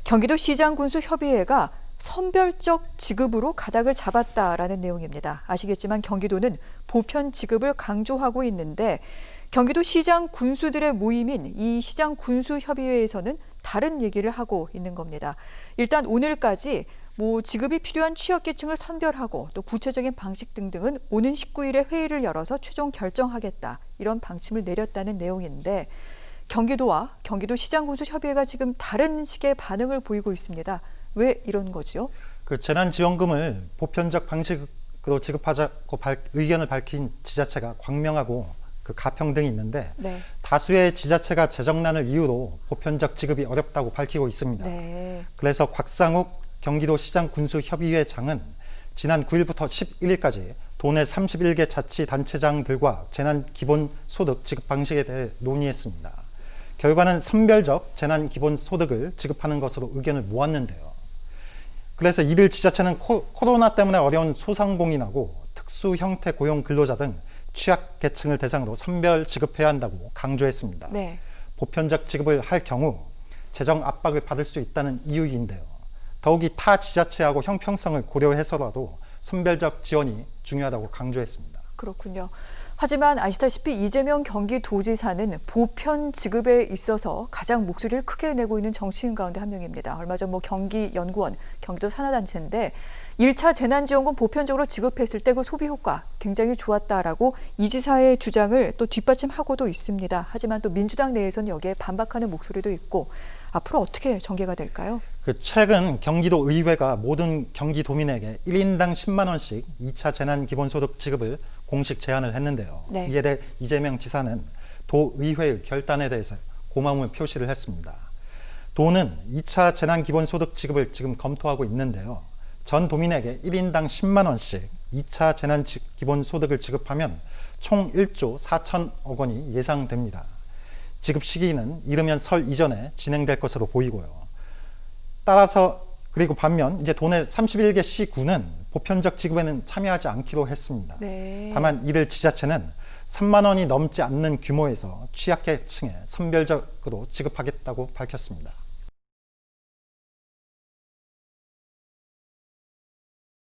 경기도시장군수협의회가 선별적 지급으로 가닥을 잡았다라는 내용입니다. 아시겠지만 경기도는 보편 지급을 강조하고 있는데 경기도시장 군수들의 모임인 이 시장군수협의회에서는 다른 얘기를 하고 있는 겁니다. 일단 오늘까지 지급이 필요한 취약계층을 선별하고 또 구체적인 방식 등등은 오는 19일에 회의를 열어서 최종 결정하겠다. 이런 방침을 내렸다는 내용인데 경기도와 경기도시장군수협의회가 지금 다른 식의 반응을 보이고 있습니다. 왜 이런 거죠? 재난지원금을 보편적 방식으로 지급하자고 의견을 밝힌 지자체가 광명하고 가평 등이 있는데 네. 다수의 지자체가 재정난을 이유로 보편적 지급이 어렵다고 밝히고 있습니다. 네. 그래서 곽상욱 경기도시장군수협의회장은 지난 9일부터 11일까지 도내 31개 자치단체장들과 재난기본소득 지급 방식에 대해 논의했습니다. 결과는 선별적 재난기본소득을 지급하는 것으로 의견을 모았는데요. 그래서 이들 지자체는 코로나 때문에 어려운 소상공인하고 특수 형태 고용 근로자 등 취약계층을 대상으로 선별 지급해야 한다고 강조했습니다. 네. 보편적 지급을 할 경우 재정 압박을 받을 수 있다는 이유인데요. 더욱이 타 지자체하고 형평성을 고려해서라도 선별적 지원이 중요하다고 강조했습니다. 그렇군요. 하지만 아시다시피 이재명 경기도지사는 보편 지급에 있어서 가장 목소리를 크게 내고 있는 정치인 가운데 한 명입니다. 얼마 전 경기연구원, 경기도 산하단체인데 1차 재난지원금 보편적으로 지급했을 때 그 소비 효과 굉장히 좋았다라고 이 지사의 주장을 또 뒷받침하고도 있습니다. 하지만 또 민주당 내에서는 여기에 반박하는 목소리도 있고 앞으로 어떻게 전개가 될까요? 최근 경기도 의회가 모든 경기도민에게 1인당 10만 원씩 2차 재난기본소득 지급을 공식 제안을 했는데요. 네. 이에 대해 이재명 지사는 도의회의 결단에 대해서 고마움을 표시를 했습니다. 도는 2차 재난기본소득 지급을 지금 검토하고 있는데요. 전 도민에게 1인당 10만 원씩 2차 재난기본소득을 지급하면 총 1조 4천억 원이 예상됩니다. 지급 시기는 이르면 설 이전에 진행될 것으로 보이고요. 따라서 그리고 반면 이제 도내 31개 시군은 보편적 지급에는 참여하지 않기로 했습니다. 네. 다만 이들 지자체는 3만 원이 넘지 않는 규모에서 취약계층에 선별적으로 지급하겠다고 밝혔습니다.